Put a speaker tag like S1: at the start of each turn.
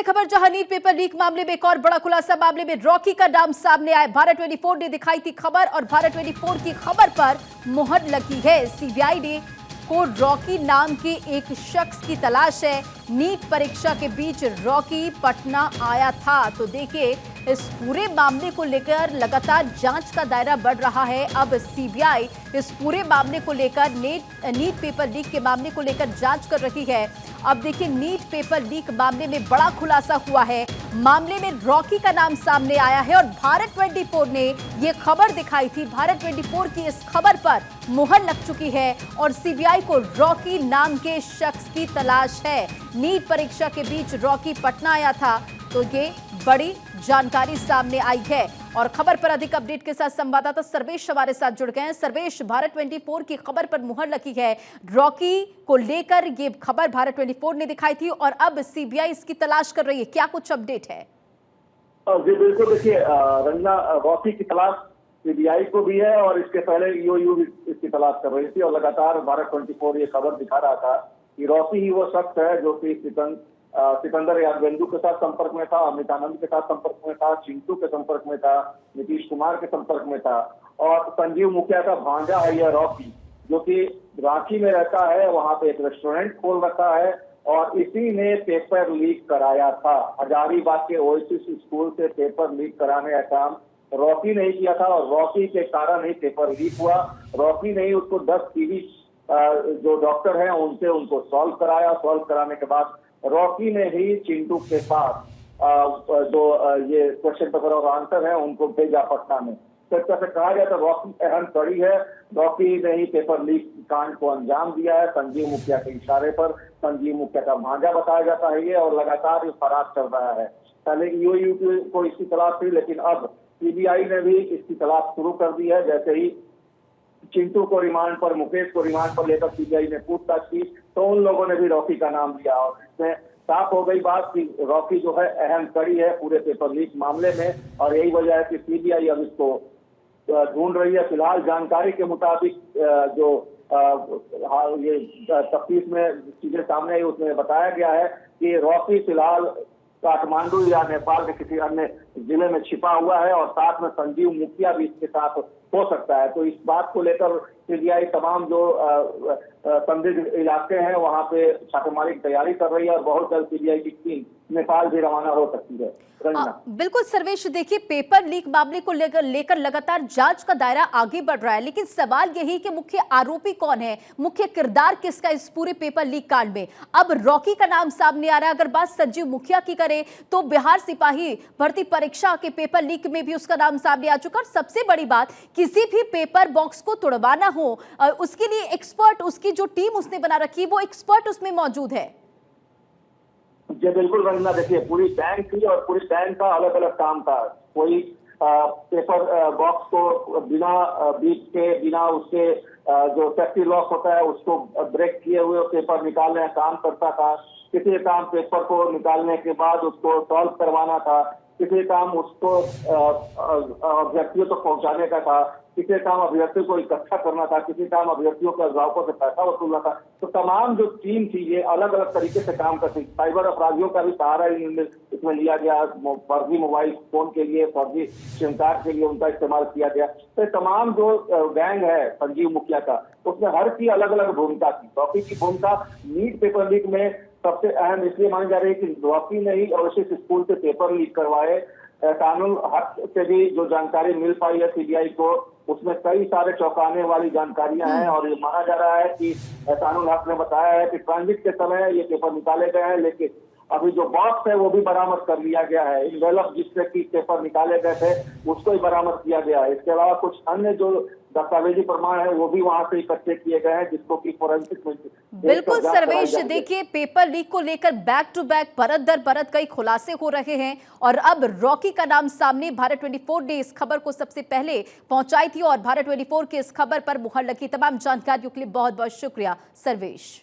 S1: खबर जहां NEET paper leak मामले में एक और बड़ा खुलासा, मामले में रॉकी का नाम सामने आया। भारत 24 ने दिखाई थी खबर और भारत 24 की खबर पर मुहर लगी है। सीबीआई ने को रॉकी नाम के एक शख्स की तलाश है। नीट परीक्षा के बीच रॉकी पटना आया था। तो देखिए, इस पूरे मामले को लेकर लगातार जांच का दायरा बढ़ रहा है। अब सीबीआई इस पूरे मामले को लेकर नीट पेपर लीक के मामले को लेकर जांच कर रही है। अब देखिए, नीट पेपर लीक मामले में बड़ा खुलासा हुआ है। मामले में रॉकी का नाम सामने आया है और भारत 24 ने यह खबर दिखाई थी। भारत 24 की इस खबर पर मुहर लग चुकी है और सीबीआई को रॉकी नाम के शख्स की तलाश है। नीट परीक्षा के बीच रॉकी पटना आया था, तो ये बड़ी जानकारी सामने आई है। और खबर पर अधिक अपडेट के साथ संवाददाता सर्वेश हमारे साथ जुड़ गए हैं। सर्वेश, भारत 24 की खबर पर मुहर लगी है। रॉकी को लेकर ये खबर भारत 24 ने दिखाई थी और अब सीबीआई इसकी तलाश कर रही है। क्या कुछ अपडेट है?
S2: जी बिल्कुल, देखिए रंजना, रॉकी की तलाश सीबीआई को भी है और इसके पहले ईओयू भी इसकी तलाश कर रही थी और लगातार भारत 24 ये खबर दिखा रहा था कि रॉकी ही वो शख्स है जो कि सिकंदर यादवेंदु के साथ संपर्क में था, अमित आनंद के साथ संपर्क में था, चिंटू के संपर्क में था, नीतीश कुमार के संपर्क में था और संजीव मुखिया का भांजा है यह रॉकी, जो कि रांची में रहता है। वहां पे एक रेस्टोरेंट खोल रखा है और इसी ने पेपर लीक कराया था। हजारीबाग के ओएसिस स्कूल से पेपर लीक कराने का काम रॉकी ने ही किया था और रॉकी के कारण ही पेपर लीक हुआ। रॉकी ने ही उसको 10 सीरीज जो डॉक्टर हैं उनसे उनको सॉल्व कराया। सॉल्व कराने के बाद रॉकी ने ही चिंटू के पास जो ये क्वेश्चन पेपर और आंसर है उनको भेजा पटना में। तो इस तरह से कहा जाए तो रॉकी अहम कड़ी है। रॉकी ने ही पेपर लीक कांड को अंजाम दिया है। संजीव मुखिया के इशारे पर संजीव मुखिया का भांजा बताया जाता है ये, और लगातार ये फरार चल रहा है। पहले ईओयू को इसकी तलाश थी, लेकिन अब सीबीआई ने भी इसकी तलाश शुरू कर दी है। जैसे ही चिंटू को रिमांड पर, मुकेश को रिमांड पर लेकर सीबीआई ने पूछताछ की तो उन लोगों ने भी रॉकी का नाम लिया और इसमें साफ हो गई बात कि रॉकी जो है अहम कड़ी है पूरे पेपर लीक मामले में और यही वजह है कि सीबीआई अब इसको ढूंढ रही है। फिलहाल जानकारी के मुताबिक जो ये तफ्तीश में चीजें सामने आई उसमें बताया गया है कि रॉकी फिलहाल काठमांडू या नेपाल के किसी अन्य जिले में छिपा हुआ है और साथ में संजीव मुखिया भी इसके साथ हो सकता है। तो इस बात को लेकर सीबीआई तमाम जो संदिग्ध इलाके हैं वहां पे छापेमारी की तैयारी कर रही है और बहुत जल्द सीबीआई की टीम नेपाल भी रवाना हो सकती है।
S1: बिल्कुल सर्वेश, देखिए, पेपर लीक मामले को लेकर लगातार जांच का दायरा आगे बढ़ रहा है, लेकिन सवाल यही कि मुख्य आरोपी कौन है, मुख्य किरदार किसका इस पूरे पेपर लीक कांड में? अब रॉकी का नाम सामने आ रहा है। अगर बात संजीव मुखिया की करें तो बिहार सिपाही भर्ती परीक्षा के पेपर लीक में भी उसका नाम सामने आ चुका। और सबसे बड़ी बात, किसी भी पेपर बॉक्स को तोड़वाना हो उसके लिए एक्सपर्ट, उसकी जो टीम उसने बना रखी है वो एक्सपर्ट उसमें मौजूद है।
S2: जी बिल्कुल रंजना, देखिए पूरी टैंक थी और पूरी टैंक का अलग अलग काम था। कोई पेपर बॉक्स को बिना बीच के, बिना उसके जो सेफ्टी लॉक होता है उसको ब्रेक किए हुए पेपर निकालने का काम करता था। किसी काम पेपर को निकालने के बाद उसको सॉल्व करवाना था। किसी काम उसको अभ्यर्थियों तक पहुंचाने का था। किसी काम अभ्यर्थियों को इकट्ठा करना था। किसी काम अभ्यर्थियों के अभिभावकों से पैसा वसूलना था। तो तमाम जो टीम थी ये अलग अलग तरीके से काम करती। साइबर अपराधियों का भी सहारा इसमें लिया गया। फर्जी मोबाइल फोन के लिए, फर्जी सिम कार्ड के लिए उनका इस्तेमाल किया गया। तो तमाम जो गैंग है संजीव मुखिया का, उसमें हर की अलग अलग भूमिका थी। रॉकी की भूमिका नीट पेपर लीक में सबसे अहम इसलिए मानी जा रही है कि रॉकी ने ही ओएसिस स्कूल से पेपर लीक करवाए। कानून हक से भी जो जानकारी मिल पाई है सीबीआई को, उसमें कई सारे चौंकाने वाली जानकारियां हैं और ये माना जा रहा है कि कानून हक ने बताया है कि ट्रांजिट के समय ये पेपर निकाले गए हैं, लेकिन अभी जो बॉक्स है वो भी बरामद कर लिया गया है। इनवेलप जिससे कि पेपर निकाले गए थे उसको ही बरामद किया गया है। इसके अलावा कुछ अन्य जो दस्तावेजी प्रमाण है वो भी वहां से इकट्ठे किए गए हैं, जिसको कि फोरेंसिक में
S1: बिल्कुल सर्वेश, देखिए, पेपर लीक को लेकर बैक टू बैक, परत दर परत कई खुलासे हो रहे हैं और अब रॉकी का नाम सामने। भारत 24 ने इस खबर को सबसे पहले पहुंचाई थी और भारत 24 की इस खबर पर मुहर लगी। तमाम जानकारियों के लिए बहुत बहुत शुक्रिया सर्वेश।